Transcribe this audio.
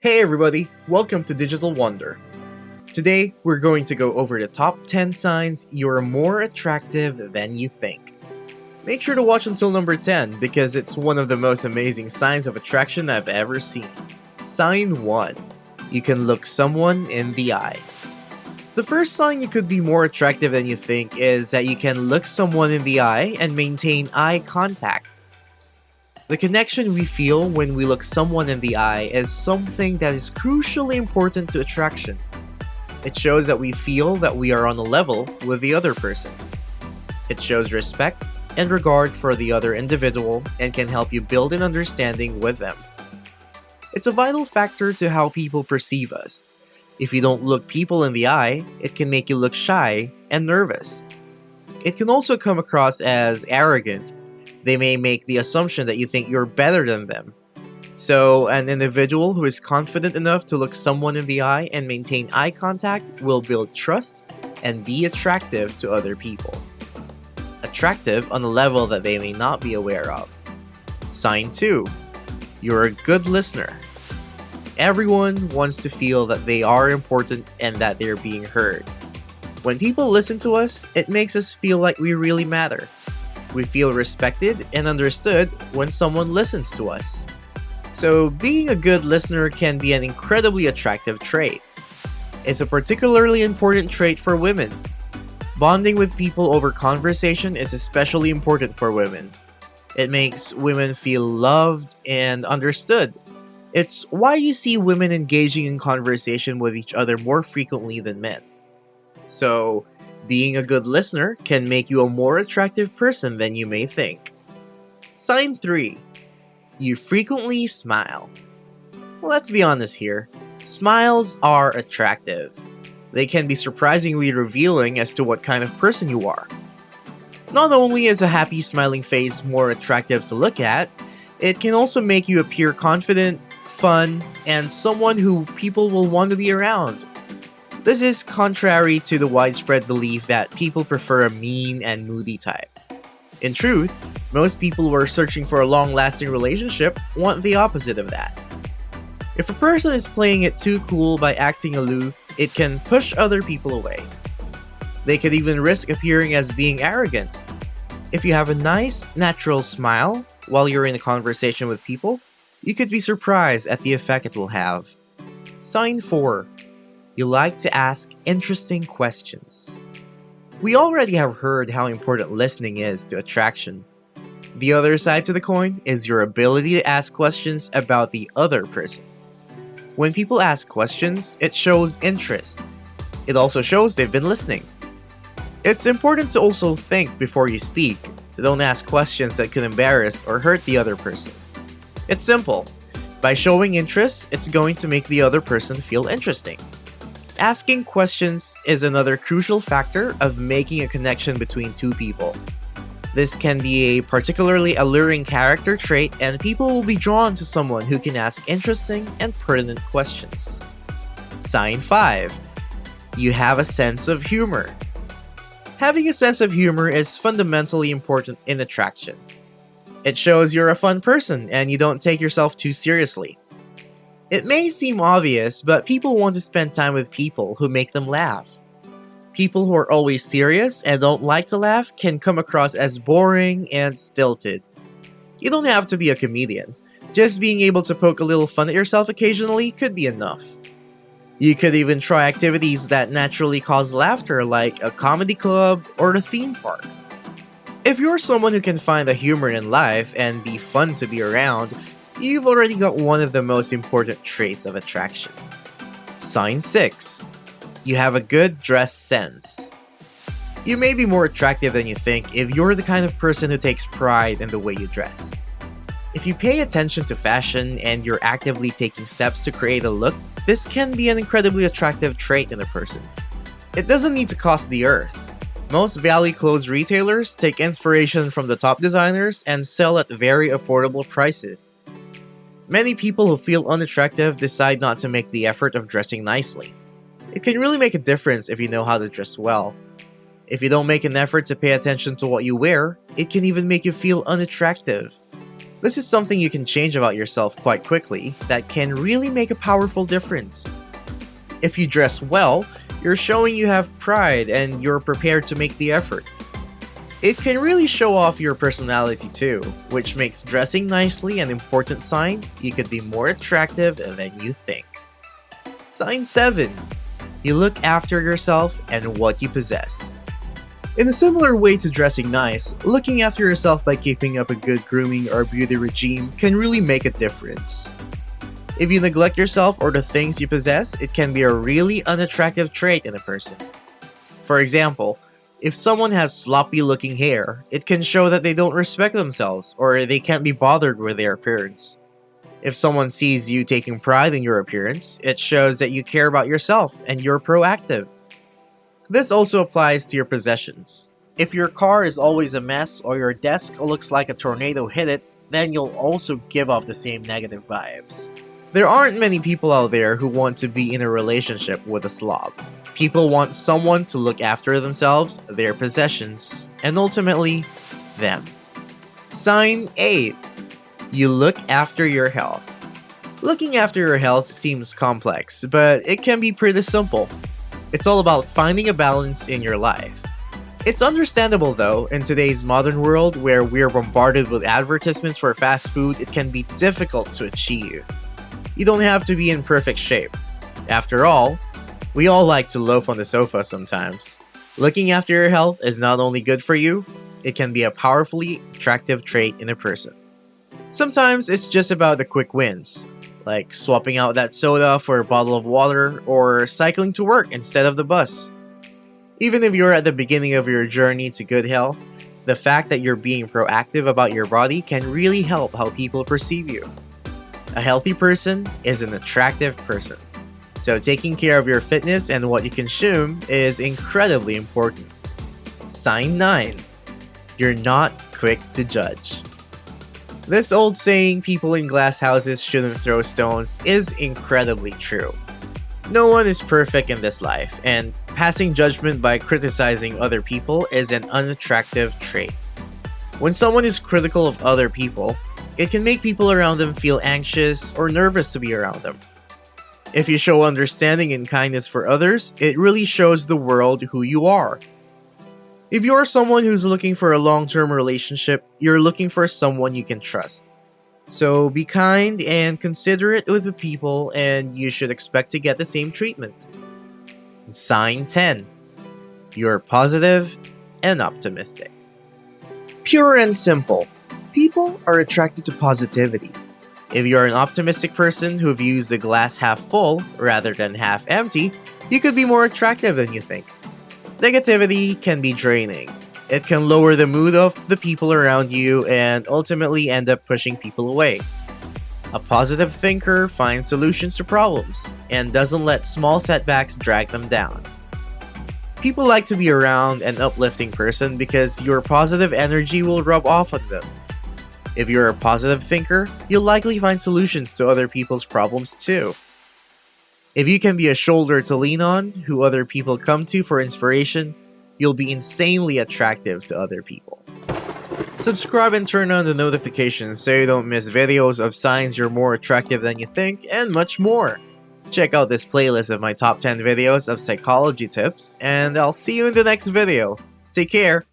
Hey everybody, welcome to Digital Wonder. Today, we're going to go over the top 10 signs you're more attractive than you think. Make sure to watch until number 10 because it's one of the most amazing signs of attraction I've ever seen. Sign 1. You can look someone in the eye. The first sign you could be more attractive than you think is that you can look someone in the eye and maintain eye contact. The connection we feel when we look someone in the eye is something that is crucially important to attraction. It shows that we feel that we are on a level with the other person. It shows respect and regard for the other individual and can help you build an understanding with them. It's a vital factor to how people perceive us. If you don't look people in the eye, it can make you look shy and nervous. It can also come across as arrogant. They may make the assumption that you think you're better than them. So, an individual who is confident enough to look someone in the eye and maintain eye contact will build trust and be attractive to other people. Attractive on a level that they may not be aware of. Sign 2. You're a good listener. Everyone wants to feel that they are important and that they're being heard. When people listen to us, it makes us feel like we really matter. We feel respected and understood when someone listens to us. So, being a good listener can be an incredibly attractive trait. It's a particularly important trait for women. Bonding with people over conversation is especially important for women. It makes women feel loved and understood. It's why you see women engaging in conversation with each other more frequently than men. So, being a good listener can make you a more attractive person than you may think. Sign 3. You frequently smile. Well, let's be honest here. Smiles are attractive. They can be surprisingly revealing as to what kind of person you are. Not only is a happy smiling face more attractive to look at, it can also make you appear confident, fun, and someone who people will want to be around. This is contrary to the widespread belief that people prefer a mean and moody type. In truth, most people who are searching for a long-lasting relationship want the opposite of that. If a person is playing it too cool by acting aloof, it can push other people away. They could even risk appearing as being arrogant. If you have a nice, natural smile while you're in a conversation with people, you could be surprised at the effect it will have. Sign 4. You like to ask interesting questions. We already have heard how important listening is to attraction. The other side to the coin is your ability to ask questions about the other person. When people ask questions, it shows interest. It also shows they've been listening. It's important to also think before you speak, so don't ask questions that could embarrass or hurt the other person. It's simple. By showing interest, it's going to make the other person feel interesting. Asking questions is another crucial factor of making a connection between two people. This can be a particularly alluring character trait, and people will be drawn to someone who can ask interesting and pertinent questions. Sign 5. You have a sense of humor. Having a sense of humor is fundamentally important in attraction. It shows you're a fun person and you don't take yourself too seriously. It may seem obvious, but people want to spend time with people who make them laugh. People who are always serious and don't like to laugh can come across as boring and stilted. You don't have to be a comedian. Just being able to poke a little fun at yourself occasionally could be enough. You could even try activities that naturally cause laughter, like a comedy club or a theme park. If you're someone who can find the humor in life and be fun to be around, you've already got one of the most important traits of attraction. Sign 6. You have a good dress sense. You may be more attractive than you think if you're the kind of person who takes pride in the way you dress. If you pay attention to fashion and you're actively taking steps to create a look, this can be an incredibly attractive trait in a person. It doesn't need to cost the earth. Most value clothes retailers take inspiration from the top designers and sell at very affordable prices. Many people who feel unattractive decide not to make the effort of dressing nicely. It can really make a difference if you know how to dress well. If you don't make an effort to pay attention to what you wear, it can even make you feel unattractive. This is something you can change about yourself quite quickly that can really make a powerful difference. If you dress well, you're showing you have pride and you're prepared to make the effort. It can really show off your personality too, which makes dressing nicely an important sign you could be more attractive than you think. Sign 7. You look after yourself and what you possess. In a similar way to dressing nice, looking after yourself by keeping up a good grooming or beauty regime can really make a difference. If you neglect yourself or the things you possess, it can be a really unattractive trait in a person. For example, if someone has sloppy looking hair, it can show that they don't respect themselves or they can't be bothered with their appearance. If someone sees you taking pride in your appearance, it shows that you care about yourself and you're proactive. This also applies to your possessions. If your car is always a mess or your desk looks like a tornado hit it, then you'll also give off the same negative vibes. There aren't many people out there who want to be in a relationship with a slob. People want someone to look after themselves, their possessions, and ultimately, them. Sign 8. You look after your health. Looking after your health seems complex, but it can be pretty simple. It's all about finding a balance in your life. It's understandable though, in today's modern world where we're bombarded with advertisements for fast food, it can be difficult to achieve. You don't have to be in perfect shape. After all, we all like to loaf on the sofa sometimes. Looking after your health is not only good for you, it can be a powerfully attractive trait in a person. Sometimes it's just about the quick wins, like swapping out that soda for a bottle of water or cycling to work instead of the bus. Even if you're at the beginning of your journey to good health, the fact that you're being proactive about your body can really help how people perceive you. A healthy person is an attractive person, so taking care of your fitness and what you consume is incredibly important. Sign 9. You're not quick to judge. This old saying, people in glass houses shouldn't throw stones, is incredibly true. No one is perfect in this life, and passing judgment by criticizing other people is an unattractive trait. When someone is critical of other people, it can make people around them feel anxious or nervous to be around them. If you show understanding and kindness for others, it really shows the world who you are. If you're someone who's looking for a long-term relationship, you're looking for someone you can trust. So be kind and considerate with the people, and you should expect to get the same treatment. Sign 10. You're positive and optimistic. Pure and simple. People are attracted to positivity. If you're an optimistic person who views the glass half full rather than half empty, you could be more attractive than you think. Negativity can be draining. It can lower the mood of the people around you and ultimately end up pushing people away. A positive thinker finds solutions to problems and doesn't let small setbacks drag them down. People like to be around an uplifting person because your positive energy will rub off on them. If you're a positive thinker, you'll likely find solutions to other people's problems too. If you can be a shoulder to lean on, who other people come to for inspiration, you'll be insanely attractive to other people. Subscribe and turn on the notifications so you don't miss videos of signs you're more attractive than you think, and much more. Check out this playlist of my top 10 videos of psychology tips, and I'll see you in the next video. Take care!